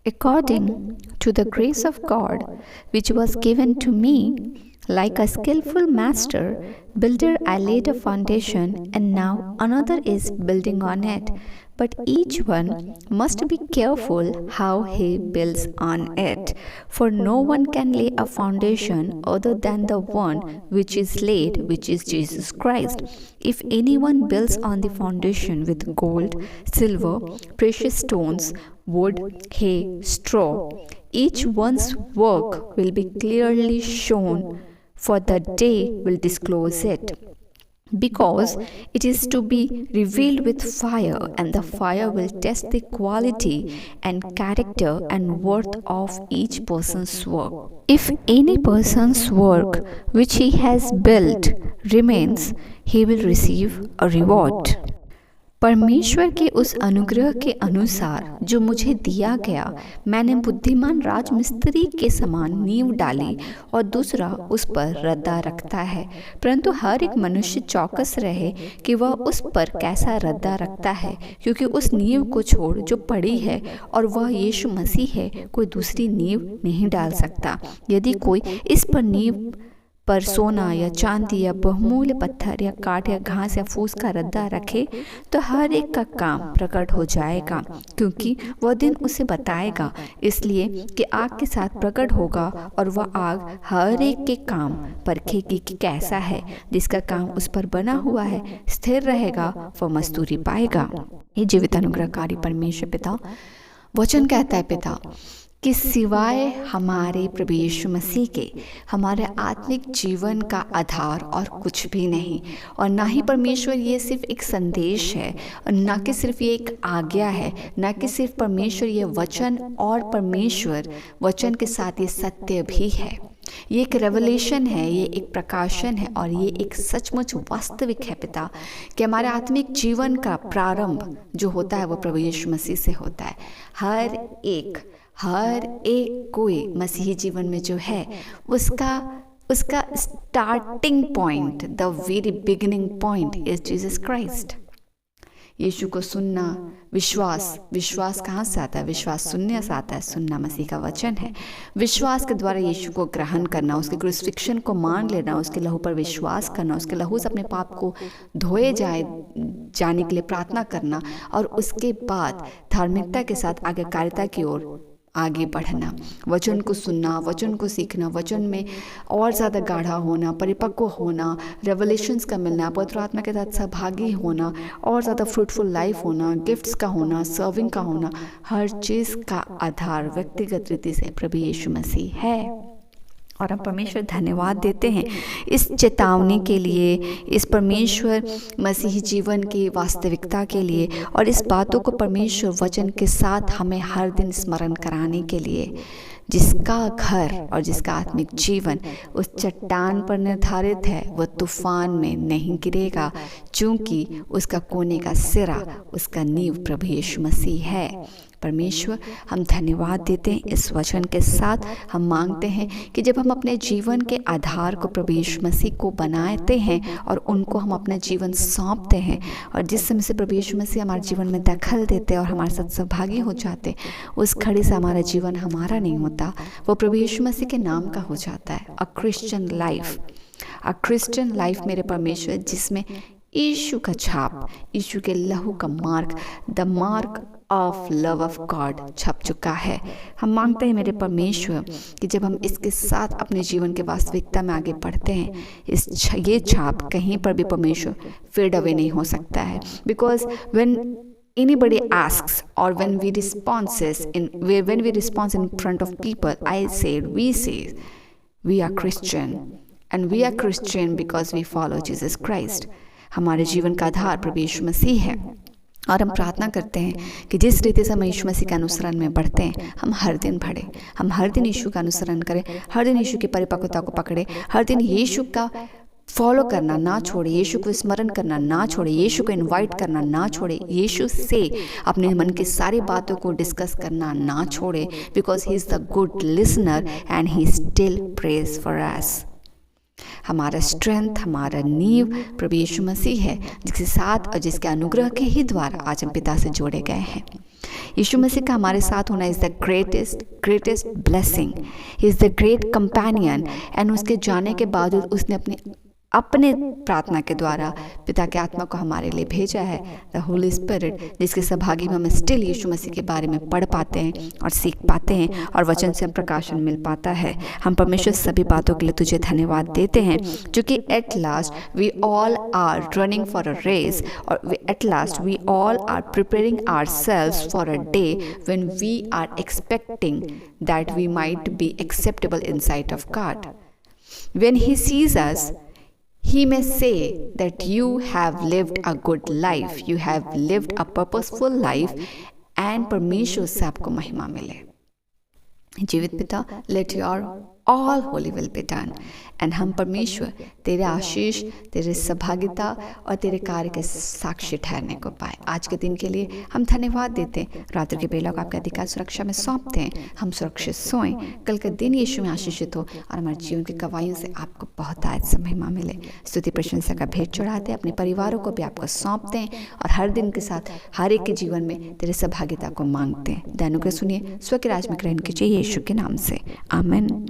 According to the grace of God, which was given to me, like a skillful master builder, I laid a foundation, and now another is building on it. But each one must be careful how he builds on it. For no one can lay a foundation other than the one which is laid, which is Jesus Christ. If anyone builds on the foundation with gold, silver, precious stones, wood, hay, straw, each one's work will be clearly shown, for the day will disclose it. Because it is to be revealed with fire, and the fire will test the quality and character and worth of each person's work. If any person's work which he has built remains, he will receive a reward. परमेश्वर के उस अनुग्रह के अनुसार जो मुझे दिया गया, मैंने बुद्धिमान राजमिस्त्री के समान नींव डाली और दूसरा उस पर रद्दा रखता है। परंतु हर एक मनुष्य चौकस रहे कि वह उस पर कैसा रद्दा रखता है, क्योंकि उस नींव को छोड़ जो पड़ी है और वह यीशु मसीह है, कोई दूसरी नींव नहीं डाल सकता। यदि कोई इस पर नींव पर सोना या चांदी या बहुमूल्य पत्थर या काठ या घास या फूस का रद्दा रखे, तो हर एक का काम प्रकट हो जाएगा, क्योंकि वह दिन उसे बताएगा, इसलिए कि आग के साथ प्रकट होगा, और वह आग हर एक के काम परखेगी कि कैसा है। जिसका काम उस पर बना हुआ है स्थिर रहेगा, वह मजदूरी पाएगा। ये जीवित अनुग्रहकारी परमेश्वर पिता वचन कहता है पिता कि सिवाय हमारे प्रभु यीशु मसीह के हमारे आत्मिक जीवन का आधार और कुछ भी नहीं। और ना ही परमेश्वर ये सिर्फ एक संदेश है, और ना कि सिर्फ ये एक आज्ञा है, ना कि सिर्फ परमेश्वर ये वचन और परमेश्वर वचन के साथ ये सत्य भी है। ये एक रेवलेशन है, ये एक प्रकाशन है, और ये एक सचमुच वास्तविक है पिता कि हमारे आत्मिक जीवन का प्रारंभ जो होता है वो प्रभु यीशु मसीह से होता है। हर एक कोई मसीही जीवन में जो है उसका starting point, the very beginning point is Jesus Christ. यीशु को सुनना, विश्वास कहाँ से आता है? विश्वास सुनने से आता है, सुनना मसीह का वचन है। विश्वास के द्वारा यीशु को ग्रहण करना, उसके क्रूसिफिक्शन को मान लेना, उसके लहू पर विश्वास करना, उसके लहू से अपने पाप को धोए जाने के लिए प्रार्थना करना, और उसके बाद धार्मिकता के साथ आज्ञाकारिता की ओर आगे बढ़ना, वचन को सुनना, वचन को सीखना, वचन में और ज़्यादा गाढ़ा होना, परिपक्व होना, रेवलेशंस का मिलना, पवित्र आत्मा के साथ सहभागी होना, और ज़्यादा फ्रूटफुल लाइफ होना, गिफ्ट्स का होना, सर्विंग का होना, हर चीज़ का आधार व्यक्तिगत रीति से प्रभु यीशु मसीह है। और हम परमेश्वर धन्यवाद देते हैं इस चेतावनी के लिए, इस परमेश्वर मसीही जीवन की वास्तविकता के लिए, और इस बातों को परमेश्वर वचन के साथ हमें हर दिन स्मरण कराने के लिए। जिसका घर और जिसका आत्मिक जीवन उस चट्टान पर निर्धारित है, वह तूफान में नहीं गिरेगा, क्योंकि उसका कोने का सिरा, उसका नींव प्रभु यीशु मसीह है। परमेश्वर हम धन्यवाद देते हैं इस वचन के साथ। हम मांगते हैं कि जब हम अपने जीवन के आधार को प्रभु यीशु मसीह को बनाते हैं और उनको हम अपना जीवन सौंपते हैं, और जिस समय से प्रभु यीशु मसीह हमारे जीवन में दखल देते हैं और हमारे साथ सहभागी हो जाते, उस घड़ी से हमारा जीवन हमारा नहीं होता, वो प्रभु यीशु मसीह के नाम का हो जाता है। अ क्रिश्चियन लाइफ मेरे परमेश्वर, जिसमें यीशु का छाप, यीशु के लहू का mark, the mark of love of God छप चुका है। हम मांगते हैं मेरे परमेश्वर कि जब हम इसके साथ अपने जीवन के वास्तविकता में आगे बढ़ते हैं, ये छाप कहीं पर भी परमेश्वर फेड अवे नहीं हो सकता है। Because when anybody asks, or when we respond in front of people, we say we are Christian, and we are Christian because we follow Jesus Christ। हमारे जीवन का आधार प्रभु यीशु मसीह है, और हम प्रार्थना करते हैं कि जिस रीति से हम यीशु मसीह के अनुसरण में बढ़ते हैं, हम हर दिन बढ़े, हम हर दिन यीशु का अनुसरण करें, हर दिन यीशु की परिपक्वता को पकड़े, हर दिन यीशु का फॉलो करना ना छोड़े, यीशु को स्मरण करना ना छोड़े, यीशु को इनवाइट करना ना छोड़े, यीशु से अपने मन की सारी बातों को डिस्कस करना ना छोड़े, because he is the good listener and he still praise for us. हमारा स्ट्रेंथ, हमारा नींव प्रभु यीशु मसीह है, जिसके साथ और जिसके अनुग्रह के ही द्वारा आज हम पिता से जोड़े गए हैं। यीशु मसीह का हमारे साथ होना is the greatest blessing, he is the great companion. And उसके जाने के बावजूद उसने अपने प्रार्थना के द्वारा पिता के आत्मा को हमारे लिए भेजा है, द होली स्पिरिट, जिसके सहभागी में हम स्टिल यीशु मसीह के बारे में पढ़ पाते हैं और सीख पाते हैं और वचन से हम प्रकाशन मिल पाता है। हम परमेश्वर सभी बातों के लिए तुझे धन्यवाद देते हैं, क्योंकि at last we all are running for a race, और at last we all are preparing ourselves for a day when we are expecting that we might be acceptable in sight of God. When he sees us, He may say that you have lived a good life, you have lived a purposeful life, and परमेश्वर से आपको महिमा मिले। जीवित पिता, let your all holy will be done, and हम परमेश्वर तेरे आशीष, तेरे सहभागिता और तेरे कार्य के साक्षी ठहरने को पाए। आज के दिन के लिए हम धन्यवाद देते हैं। रात्रि के बेला को आपके अधिकार सुरक्षा में सौंपते हैं। हम सुरक्षित सोएं, कल का दिन यीशु में आशीषित हो और हमारे जीवन की गवाहियों से आपको बहुत आयत से महिमा मिले। स्तुति प्रशंसा का भेंट चढ़ाते हैं, अपने परिवारों को भी आपको सौंपते हैं और हर दिन के साथ हर एक के जीवन में तेरे सहभागिता को मांगते हैं। दैनुग्रह सुनिए, स्व के राज में ग्रहण कीजिए यीशु के नाम से, आमीन।